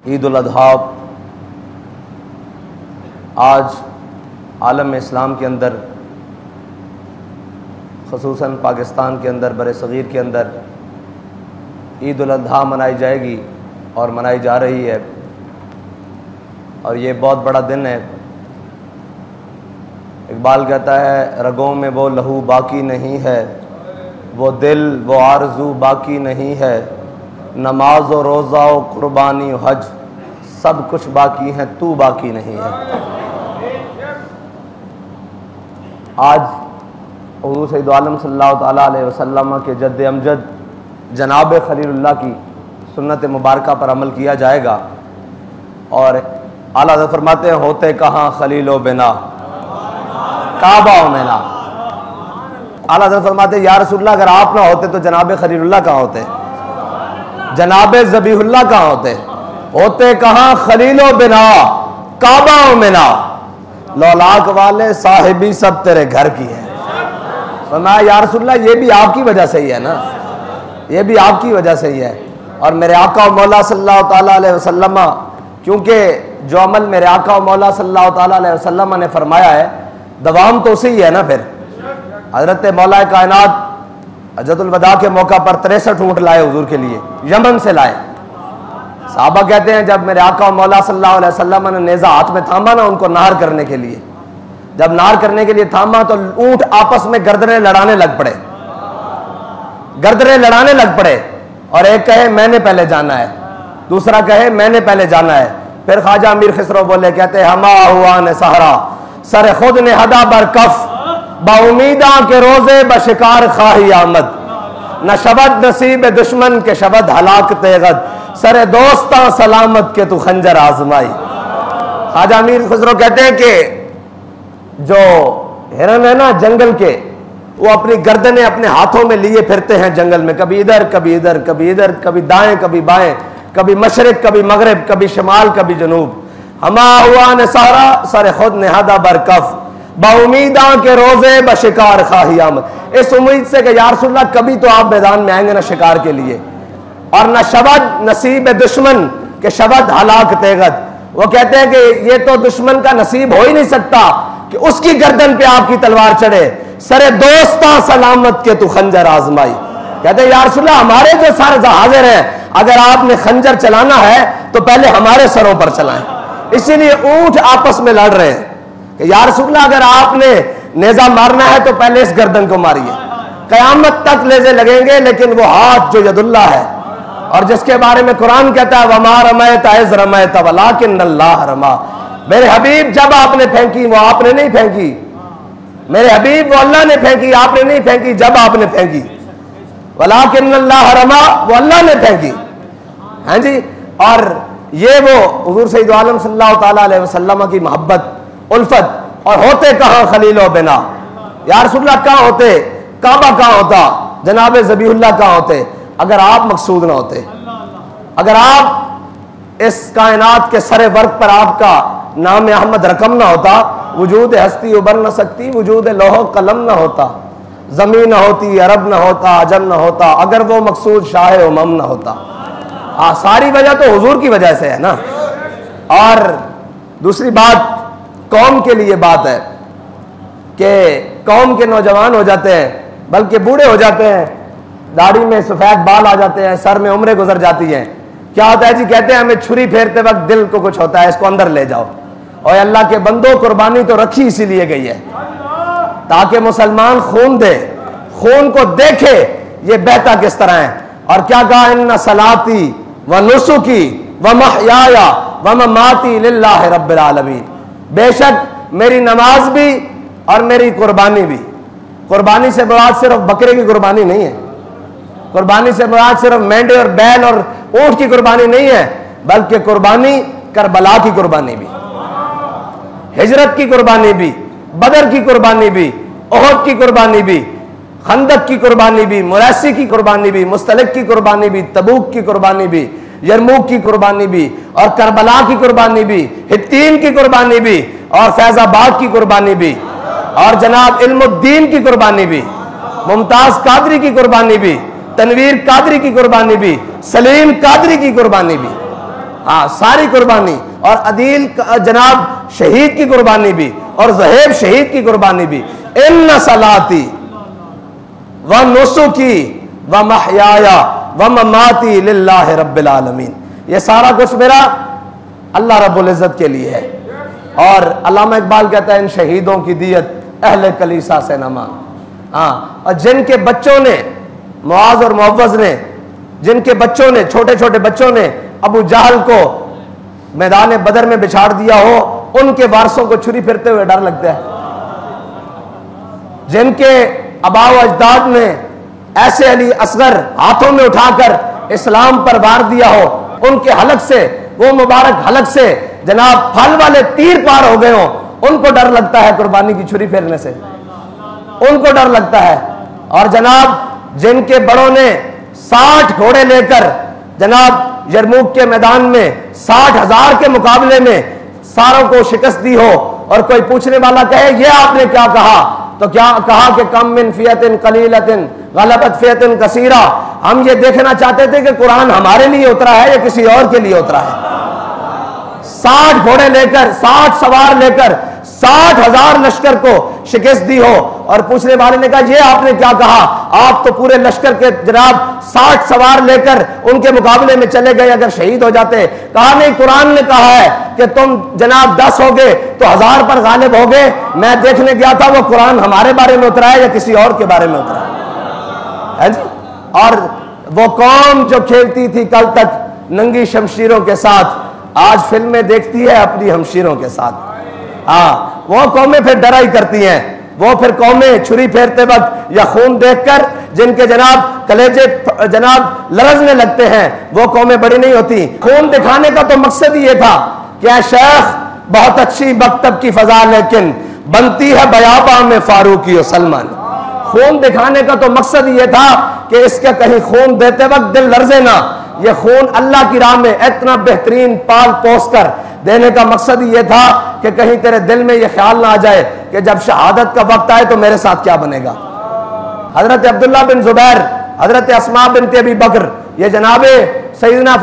ईद उल अज़हा आज आलम इस्लाम के अंदर, ख़ुसूसन पाकिस्तान के अंदर, बर सग़ीर के अंदर ईद उल अज़हा मनाई जाएगी और मनाई जा रही है। और ये बहुत बड़ा दिन है। इकबाल कहता है, रगों में वो लहू बाकी नहीं है, वो दिल वो आरज़ू बाकी नहीं है, नमाज व रोज़ा व कुर्बानी व हज सब कुछ बाकी है, तू बाकी नहीं है। आज हुज़ूर सैयद आलम सल्लल्लाहु तआला अलैहि वसल्लम के जद्द अमजद जनाब खलीलुल्लाह की सुन्नत मुबारका पर अमल किया जाएगा। और आला हज़रत फरमाते हैं, होते कहाँ खलीलो बिना काबा मेना। आला हज़रत फरमाते हैं, या रसूलल्लाह अगर आप ना होते तो जनाब खलीलुल्लाह कहाँ होते, जनाब ज़बीहुल्लाह कहाँ होते, होते कहाँ खलीलो बिना काबा मेना। लौलाक वाले साहिबी सब तेरे घर की है। फरमाया, या रसूलल्लाह ये भी आपकी वजह से ही है ना, ये भी आपकी वजह से ही है। और मेरे आका और मौला सल्लल्लाहु तआला अलैहि वसल्लम, क्योंकि जो अमल मेरे आका और मौला सल्लल्लाहु तआला अलैहि वसल्लम ने फरमाया है, दवाम तो उसी ही है ना। फिर हजरत मौला कायनात हज्जतुल वदा के मौका पर 63 ऊँट लाए हुजूर के लिए, यमन से लाए। साहबा कहते हैं, जब मेरे आका और मौला सल्लल्लाहु अलैहि वसल्लम ने नेज़ा हाथ में थामा ना उनको नार करने के लिए, जब नार करने के लिए थामा तो ऊँट आपस में गर्दनें लड़ाने लग पड़े, गर्दनें लड़ाने लग पड़े। और एक कहे मैंने पहले जाना है, दूसरा कहे मैंने पहले जाना है। फिर ख्वाजा अमीर खिसरो बोले, कहते हमा हुआ ने सहरा सर खुद ने हदा बर कफ बाउमीदा के रोजे बशिकार खाही आमद, न शबद नसीब दुश्मन के शबद हलाक तेगद, सरे दोस्ता सलामत के तू खंजर आजमाई। ख्वाजा अमीर खिसरो कहते हैं कि जो हिरन है ना जंगल के, वो अपनी गर्दनें अपने हाथों में लिए फिरते हैं जंगल में, कभी इधर कभी इधर, कभी इधर कभी दाएं कभी बाएं, कभी मशरिक कभी मगरिब, कभी शमाल कभी जनूब। हमा हुआ ने सारा सर खुद नेहादा बरकफ बाउमीदा के रोजे बशिकार खाही आमद। इस उम्मीद से कि या रसूलल्लाह कभी तो आप मैदान में आएंगे ना शिकार के लिए, और न शबद नसीब दुश्मन के शबद हलाक तेगद। वो कहते हैं कि ये तो दुश्मन का नसीब हो ही नहीं सकता कि उसकी गर्दन पे आपकी तलवार चढ़े, सरे दोस्ता सलामत के तू खंजर आजमाई। कहते हैं, या रसूलल्लाह हमारे जो सर हाजिर हैं, अगर आपने खंजर चलाना है तो पहले हमारे सरों पर चलाएं। इसीलिए ऊंट आपस में लड़ रहे हैं कि या रसूलल्लाह अगर आपने नेजा मारना है तो पहले इस गर्दन को मारिए। कयामत तक नेज़े लगेंगे, लेकिन वो हाथ जो यदुल्लाह है और जिसके बारे में कुरान कहता है, वमा रमैत इज़ रमैत वलाकिन्नल्लाह रमा। मेरे हबीब जब आपने फेंकी वो आपने नहीं फेंकी, मेरे हबीब वो अल्लाह ने फेंकी, आपने नहीं फेंकी। जब आपने फेंकी वलाकिन्नल्लाह रमा, वो अल्लाह ने फेंकी। हाँ जी। और ये वो हुजूर सैयद आलम सल्लल्लाहु तआला अलैहि वसल्लम की मोहब्बत, उल्फत। और होते कहाँ खलीलो बिना, या रसूलल्लाह कहाँ होते, काबा कहाँ होता, जनाब ज़बीहुल्लाह कहाँ होते, अगर आप मकसूद ना होते, अगर आप इस कायनात के सरे वर्ग पर आपका नाम अहमद रकम ना होता, वजूद हस्ती उबर न सकती, वजूद लोहो कलम ना होता, जमीन न होती, अरब ना होता, अजम ना होता, अगर वो मकसूद शाह उमम ना होता। सारी वजह तो हुजूर की वजह से है ना। और दूसरी बात कौम के लिए बात है कि कौम के नौजवान हो जाते हैं, बल्कि बूढ़े हो जाते हैं, दाढ़ी में सफेद बाल आ जाते हैं, सर में उम्रें गुजर जाती हैं। क्या होता है जी, कहते हैं हमें छुरी फेरते वक्त दिल को कुछ होता है, इसको अंदर ले जाओ। और अल्लाह के बंदो, कुर्बानी तो रखी इसीलिए गई है ताकि मुसलमान खून दे, खून को देखे ये बहता किस तरह है। और क्या कहा, इन्ना सलाती व नुसुकी व महयाया व ममाती लिल्लाहि रब्बिल आलमीन। बेशक मेरी नमाज भी और मेरी कुर्बानी भी। कुर्बानी से मुराद सिर्फ बकरे की कुर्बानी नहीं है, कुर्बानी से मुराद सिर्फ मेंढे और बैल और ऊंट की कुर्बानी नहीं है, बल्कि कुर्बानी करबला की कुर्बानी भी, हिजरत की कुर्बानी भी, बदर की कुर्बानी भी, ओहद की कुर्बानी भी, खंदक की कुर्बानी भी, मुरैसी की कुर्बानी भी, मुस्तलिक की कुर्बानी भी, तबूक की कुर्बानी भी, यरमूक की कुर्बानी भी, और करबला की कुर्बानी भी, हित्तीन की कुर्बानी भी, और फैजाबाद की कुर्बानी भी, और जनाब इल्मुद्दीन की कुर्बानी भी, मुमताज कादरी की कुर्बानी भी, तनवीर कादरी की कुर्बानी भी, सलीम कादरी की कुर्बानी भी। हाँ, सारी कुर्बानी, और अदील जनाब शहीद की कुर्बानी भी, और ज़ुहैब शहीद की कुर्बानी भी। इन्ना सलाती व नुसुकी व महयाया व ममाती लिल्लाहि रब्बिल आलमीन। ये सारा कुछ मेरा अल्लाह रब्बुल इज़्ज़त के लिए है। और अल्लामा इकबाल कहता है, इन शहीदों की दियत अहले कलीसा से न मांग। हाँ, और जिनके बच्चों ने, मुआज और मुअव्वज़ ने, जिनके बच्चों ने, छोटे छोटे बच्चों ने अबू जहल को मैदान बदर में बिछाड़ दिया हो, उनके वारसों को छुरी फिरते हुए डर लगता है। जिनके अबाव अजदाद ने ऐसे अली असगर हाथों में उठाकर इस्लाम पर वार दिया हो, उनके हलक से, वो मुबारक हलक से जनाब फल वाले तीर पार हो गए हो, उनको डर लगता है कुर्बानी की छुरी फेरने से, उनको डर लगता है। और जनाब जिनके बड़ों ने 60 घोड़े लेकर जनाब यरमूक के मैदान में 60,000 के मुकाबले में सारों को शिकस्त दी हो, और कोई पूछने वाला कहे ये आपने क्या कहा, तो क्या कहा कि कम मिन फियतिन कलीलतिन गलबत फियतिन कसीरा। हम ये देखना चाहते थे कि कुरान हमारे लिए उतरा है या किसी और के लिए उतरा है। 60 घोड़े लेकर, 60 सवार लेकर 60,000 लश्कर को शिकस्त दी हो, और पूछने वाले ने कहा ये आपने क्या कहा, आप तो पूरे लश्कर के जनाब 60 सवार लेकर उनके मुकाबले में चले गए, अगर शहीद हो जाते। कहा नहीं, कुरान ने कहा है कि तुम जनाब 10 हो गए तो 1000 पर गालिब हो गए। मैं देखने गया था वो कुरान हमारे बारे में उतरा है या किसी और के बारे में उतरा है जी। और वो कौम जो खेलती थी कल तक नंगी शमशीरों के साथ, आज फिल्में देखती है अपनी हमशीरों के साथ। हाँ, वो कौमें फिर डराई करती हैं, वो फिर कौमें छुरी फेरते वक्त या खून देखकर जिनके जनाब कलेजे जनाब लरजने लगते हैं, वो कौमें बड़ी नहीं होती। खून दिखाने का तो मकसद ही ये था कि ऐ शेख बहुत अच्छी मकतब की फजा लेकिन बनती है बयाबा में फारूकी और सलमान। खून दिखाने का तो मकसद ये था कि इसके कहीं खून देते वक्त दिल लर्जे ना। ये खून अल्लाह की राह में इतना बेहतरीन पाल पोस कर देने का मकसद ये था कि कहीं तेरे दिल में ये ख्याल ना आ जाए कि जब शहादत का वक्त आए तो मेरे साथ क्या बनेगा। हजरत अब्दुल्ला बिन जुबैर, हजरत अस्मा बिनत अबी बकर, ये जनाबे सैयदना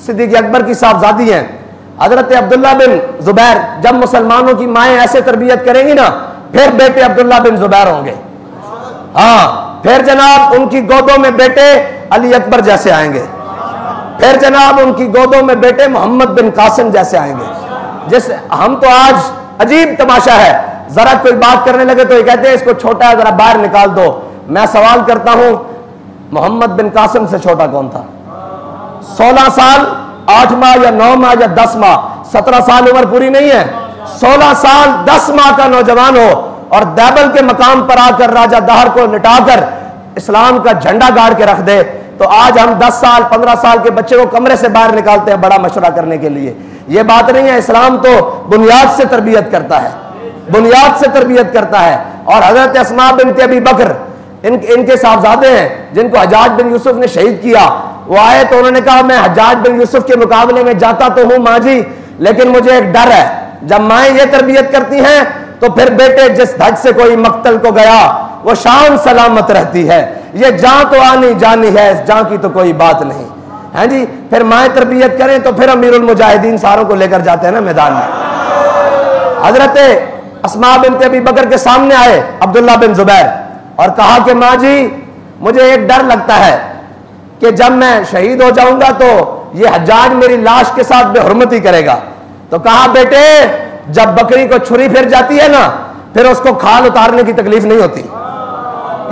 सिद्दीक़ अकबर की साहबजादी हैं। हजरत अब्दुल्ला बिन जुबैर, जब मुसलमानों की माएँ ऐसे तरबियत करेंगी ना, फिर बेटे अब्दुल्ला बिन जुबैर होंगे। हाँ, फिर जनाब उनकी गोदों में बेटे अली अकबर जैसे आएंगे, फिर जनाब उनकी गोदों में बेटे मोहम्मद बिन कासिम जैसे आएंगे। जिस हम तो आज अजीब तमाशा है, जरा कोई बात करने लगे तो ये कहते हैं इसको छोटा है, जरा बाहर निकाल दो। मैं सवाल करता हूं, मोहम्मद बिन कासिम से छोटा कौन था? 16 साल 8 माह या 9 माह या 10 माह, 17 साल उम्र पूरी नहीं है। 16 साल 10 माह का नौजवान हो और दैबल के मकाम पर आकर राजा दहर को लिटाकर इस्लाम का झंडा गाड़ के रख दे, तो आज हम 10 साल 15 साल के बच्चे को कमरे से बाहर निकालते हैं बड़ा मशवरा करने के लिए। यह बात नहीं है। इस्लाम तो बुनियाद से तरबियत करता है, बुनियाद से तरबियत करता है। और हजरत अस्मा बिनत अबी बकर, इनके साहबजादे हैं जिनको हज्जाज बिन यूसुफ ने शहीद किया। वो आए तो उन्होंने कहा मैं हज्जाज बिन यूसुफ के मुकाबले में जाता तो हूं माँ जी, लेकिन मुझे एक डर है, जब माएँ ये तरबियत करती हैं तो फिर बेटे जिस धज से कोई मक्तल को गया वो शान सलामत रहती है। ये जान तो आनी जानी है, इस जान की तो कोई बात नहीं है जी। फिर माएँ तरबियत करें तो फिर अमीरुल मुजाहिदीन सारों को लेकर जाते हैं ना मैदान में। हजरत अस्मा बिनत अबी बकर के सामने आए अब्दुल्ला बिन जुबैर और कहा कि माँ जी मुझे एक डर लगता है कि जब मैं शहीद हो जाऊंगा तो ये हज्जाज मेरी लाश के साथ बेहुरमती करेगा। तो कहा बेटे जब बकरी को छुरी फिर जाती है ना, फिर उसको खाल उतारने की तकलीफ नहीं होती।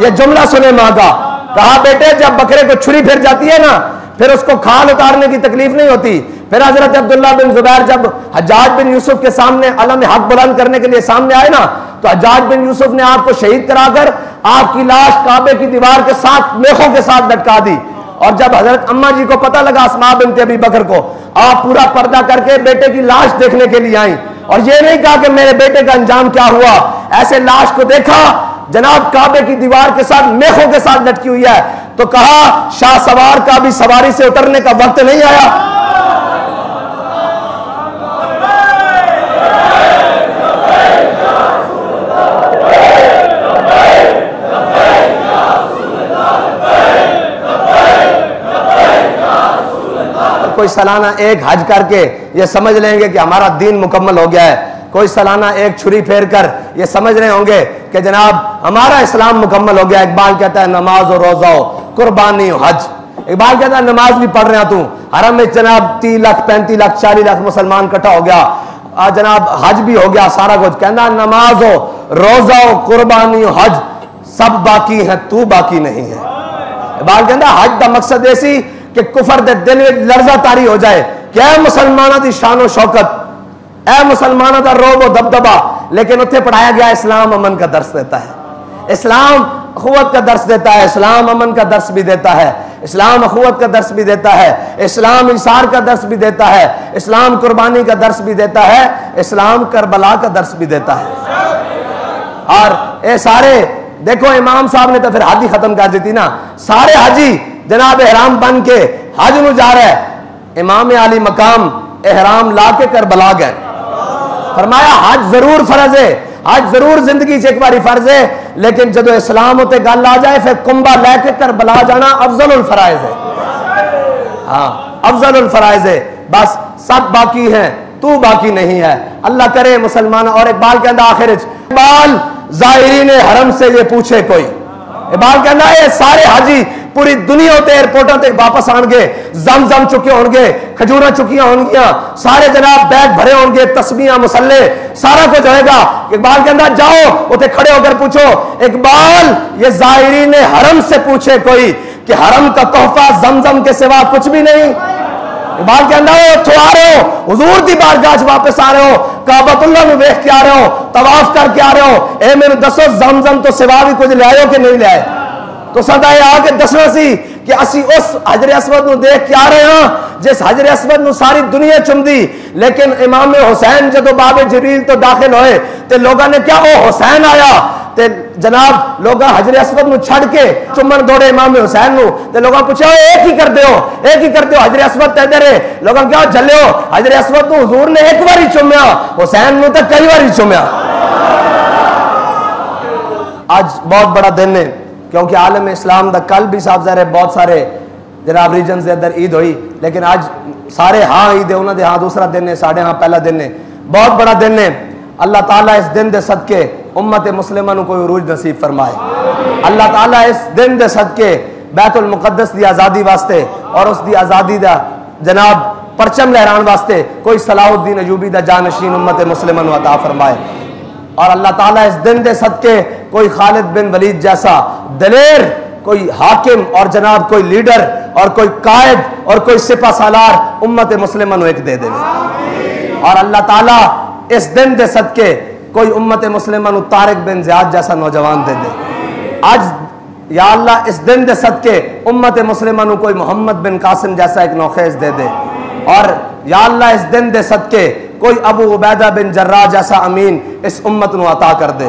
ये जुमला सुने माँ का। कहा बेटे जब बकरे को छुरी फिर जाती है ना, फिर उसको खाल उतारने की तकलीफ नहीं होती। फिर हजरत अब्दुल्ला बिन जुबैर जब हज्जाज बिन यूसुफ के सामने अलम हक बुलंद करने के लिए सामने आए ना, तो हज्जाज बिन यूसुफ ने आपको शहीद कराकर आपकी लाश काबे की दीवार के साथ मेखों के साथ लटका दी। और जब हजरत अम्मा जी को पता लगा अस्मा बिनत अबी बकर को, आप पूरा पर्दा करके बेटे की लाश देखने के लिए आई और ये नहीं कहा कि मेरे बेटे का अंजाम क्या हुआ। ऐसे लाश को देखा जनाब काबे की दीवार के साथ मेखों के साथ लटकी हुई है, तो कहा शाह सवार का भी सवारी से उतरने का वक्त नहीं आया। कोई सालाना एक हज करके ये समझ लेंगे कि हमारा दीन मुकम्मल हो गया है, कोई सालाना एक छुरी फेर कर ये समझ रहे होंगे कि जनाब हमारा इस्लाम मुकम्मल हो गया। इकबाल कहता है नमाज और रोजा हो, कुर्बानी हो, हज। इकबाल कहता है नमाज भी पढ़ रहा तू, हरम में जनाब 30 लाख 35 लाख 40 लाख मुसलमान इकट्ठा हो गया, जनाब हज भी हो गया, सारा कुछ। कहना नमाज हो, रोजा हो, कुर्बानी हो, हज सब बाकी है, तू बाकी नहीं है। इकबाल कहता हज का मकसद ऐसी कि कुफर दे दिल में लर्जा तारी हो जाए, क्या मुसलमानों की शान शौकत, ऐ मुसलमानों का रोब दबदबा। लेकिन उत्थे पढ़ाया गया इस्लाम अमन का दर्स देता है, इस्लाम अखुवत का दर्स देता है, इस्लाम अमन का दर्स भी देता है, इस्लाम अखुवत का दर्स भी देता है, इस्लाम इंसार का दर्स भी देता है, इस्लाम कुर्बानी का दर्स भी देता है, इस्लाम करबला का दर्स भी देता है। और ये सारे देखो इमाम साहब ने तो फिर हाजी खत्म कर दी थी ना, सारे हाजी जनाब एहराम बन के हज में जा रहे हैं, इमाम आली मकाम एहराम ला के करबला गए। फरमाया हज जरूर फर्ज है, हज जरूर जिंदगी च एक बार फर्ज है, लेकिन जदों इस्लाम उते गल आ जाए फिर कुंभा लैके करबला जाना अफजलुल फराइज है। हाँ अफजलुल फराइज है, बस सब बाकी हैं, तू बाकी नहीं है। अल्लाह करे मुसलमान। और इकबाल कहता आखिर इकबाल ज़ाहिरीन हरम से ये पूछे कोई, इकबाल कहना है सारे हाजी पूरी दुनिया होते एयरपोर्टों तक वापस आएंगे, जम चुके होंगे, खजूरा चुकियां होंगियां, सारे जनाब बैग भरे होंगे, तस्बीहां मुसल्ले सारा कुछ होएगा। इकबाल कहना जाओ उसे खड़े होकर पूछो, इकबाल ये ज़ाहिरीन हरम से पूछे कोई कि हरम का तोहफा जमजम के सिवा कुछ भी नहीं। इकबाल कहना आ रहे हो हुजूर दी बारगाह वापस आ रहे हो, काबतुल्लाह में देख के आ रहे हो, तवाफ करके आ रहे हो, ए मेरे दसो जमजम तो सिवा भी कुछ ले आए हो कि नहीं ले आए? तो सदा आके दसना सी कि असी उस हजर असवद को देख के आ रहे हैं जिस हजर असवद को सारी दुनिया चुमदी। लेकिन इमाम हुसैन जो बाबे जरील तो दाखिल होए तो लोगों ने क्या वो हुसैन आया ते जनाब लोग हजर असवद को छड़ के चुमन दौड़े इमाम हुसैन को, तो लोगों पूछा एक ही करते हो, एक ही करते हो, हजर असवद ते इधर है। लोगों क्या झले हो हजर असवद को हुजूर ने एक बार ही चुमया, हुसैन तो कई बार ही चुमया। आज बहुत बड़ा दिन है क्योंकि आलम इस्लाम दा कल भी साहब ज़ाहिर बहुत सारे जनाब रीजन के अंदर ईद हुई, लेकिन आज सारे हाँ ईद है, उन्होंने हाँ दूसरा दिन है, साढ़े हाँ पहला दिन है, बहुत बड़ा दिन है। अल्लाह ताला इस दिन दे सदके उम्मत मुस्लिमा को कोई उरूज नसीब फरमाए। अल्लाह ताला इस दिन दे सदके बैतुल मुकद्दस की आज़ादी वास्ते और उसकी आज़ादी का जनाब परचम लहरान वास्ते कोई सलाहुद्दीन अयूबी दा जानशीन उम्मत मुस्लिमा को अता फरमाए। और अल्लाह ताला इस दिन दे सदके कोई खालिद बिन वलीद जैसा दलेर कोई हाकिम और जनाब कोई लीडर और कोई कायद और कोई सिपा सालार उम्मत मुस्लिमा को एक दे दे। और अल्लाह ताला इस दिन दे सदके कोई उम्मत मुस्लिमा को तारिक बिन ज़ियाद जैसा नौजवान दे दे। आज या अल्लाह इस दिन दे सदके उम्मत मुस्लिमा को कोई मोहम्मद बिन कासिम जैसा एक नौखेज दे दे। और या अल्लाह इस दिन दे सदके कोई अबू उबैदा बिन जर्राह जैसा अमीन इस उम्मत को अता कर दे।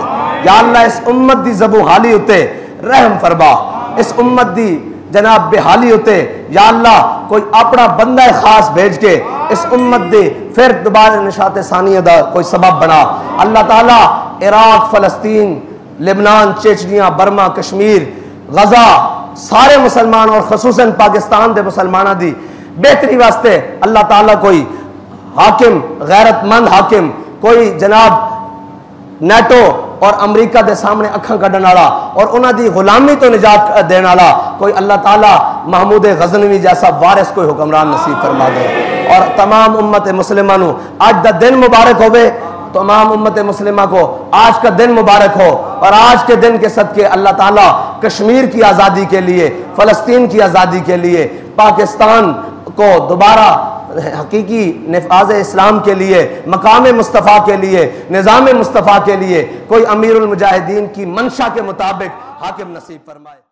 या अल्लाह इस उम्मत की ज़बू हाली उते रहम फरमा, इस उम्मत की जनाब बेहाली होते या अल्लाह कोई अपना बंदा खास भेज के इस उम्मत दे फिर दोबारा निशात सानिया दा कोई सबब बना। अल्लाह ताला इराक, फ़लस्तीन, लेबनान, चेचनिया, बर्मा, कश्मीर, गजा सारे मुसलमान और खसूसन पाकिस्तान के मुसलमानों की बेहतरी वास्ते अल्लाह ताला कोई हाकिम गैरतमंद हाकिम, कोई जनाब नेटो और अमरीका के सामने अखा कढ़न वाला और उन्होंने गुलामी तो निजात देने वाला कोई अल्लाह ताला महमूद गजनवी जैसा वारिस कोई हुक्मरान नसीब फरमा दे। और तमाम उम्मत मुस्लिमा आज का दिन मुबारक होवे, तमाम उम्मत मुस्लिमा को आज का दिन मुबारक हो। और आज के दिन के सदके अल्लाह ताला कश्मीर की आज़ादी के लिए, फ़लस्तीन की आज़ादी के लिए, पाकिस्तान को दोबारा हकीकी निफाज इस्लाम के लिए, मकाम मुस्तफ़ा के लिए, निज़ाम मुस्तफ़ा के लिए कोई अमीरुल मुजाहिदीन की मंशा के मुताबिक हाकिम नसीब फरमाए।